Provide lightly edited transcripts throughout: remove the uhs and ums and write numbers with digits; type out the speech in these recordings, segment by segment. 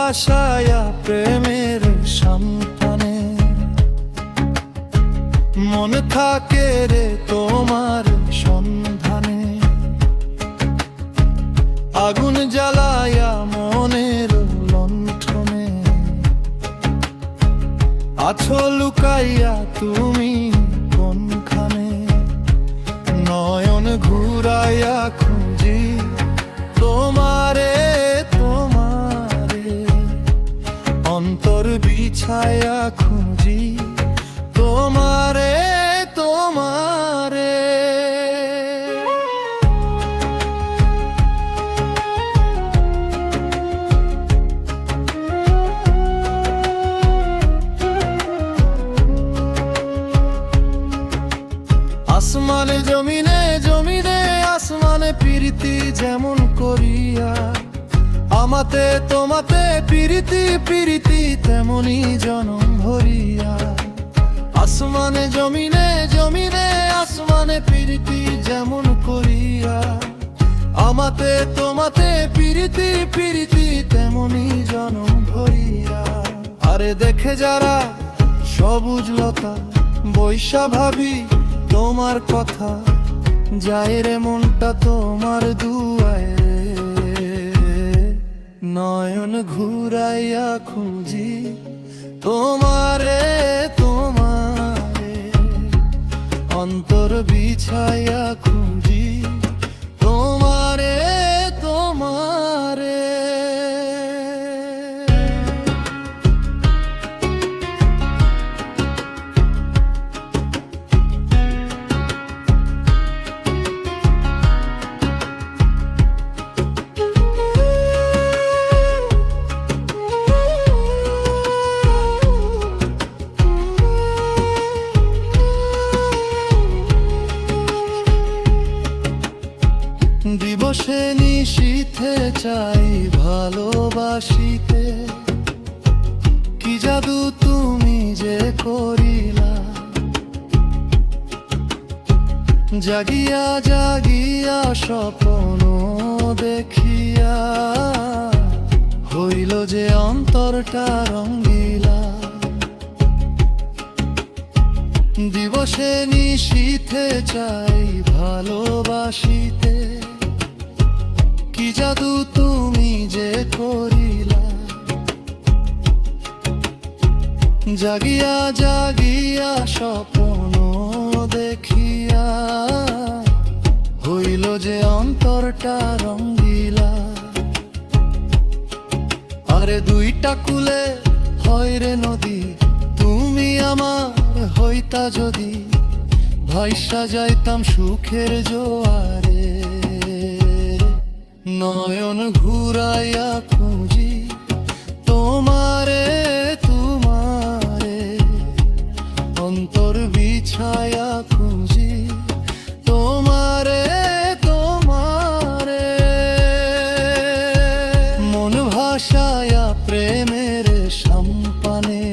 ভাসায়া প্রেমের সামনে, মন থাকে রে তোমার সন্ধানে। আগুন জ্বালায়া মনের লণ্ঠনে, আছো লুকাইয়া তুমি কোনখানে। নয়ন ঘুরাইয়া খুঁজি তোমারে, তোমারে অন্তর বিছায়া খুঁজি তোমারে, তোমারে। আসমানে জমিনে, জমিনে আসমানে প্রীতি যেমন করিয়া, আমাতে তোমাতে প্রীতি প্রীতি তেমনি জনম ভরিয়া। আসমানে জমিনে, জমিনে আসমানে প্রীতি যেমন করিয়া, আমাতে তোমাতে প্রীতি প্রীতি তেমনি জনম ভরিয়া। আরে দেখে যারা সবুজ লতা বৈশা ভাবি তোমার কথা, যায় রে মনটা তোমার দুয়ায়। নয়ন ঘুরাইয়া খুঁজি তোমারে, তোমারে অন্তর বিছাইয়া খুঁজি তোমারে, তোমারে। দিবসে নিশীথে চাই ভালোবাসিতে, কি জাদু তুমি যে করিলা। জাগিয়া জাগিয়া স্বপ্ন দেখিয়া, হইল যে অন্তরটা রঙ্গিলা। দিবসে নিশীথে চাই ভালোবাসিতে, কি জাদু তুমি যে করিলা। জাগিয়া জাগিয়া স্বপ্ন দেখিয়া, হইল যে অন্তরটা রঙ্গিলা। আরে দুইটা কুলে হয় রে নদী, তুমি আমার হইতা যদি, ভাইসা যাইতাম সুখের জোয়ারে। নয়ন ঘুরাইয়া খুঁজি তোমারে, তোমারে অন্তর বিছায়া খুঁজি তোমারে, তোমারে। মন ভাসায়া প্রেমের সাম্পানে,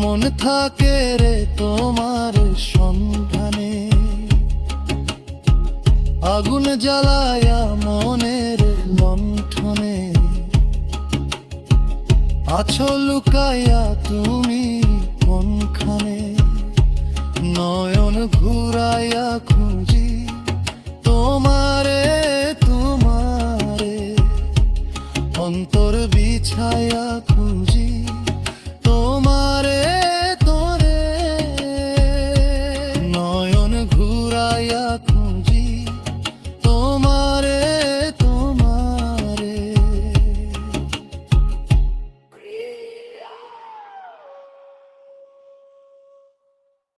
মন থাকে রে তোমার সন্ধানে। আগুন জ্বালায়া মনের লণ্ঠনে, আছো লুকাইয়া তুমি কোনখানে। নয়ন ঘুরাইয়া খুঁজি তোমারে, তোমারে অন্তর বিছায়া খুঁজি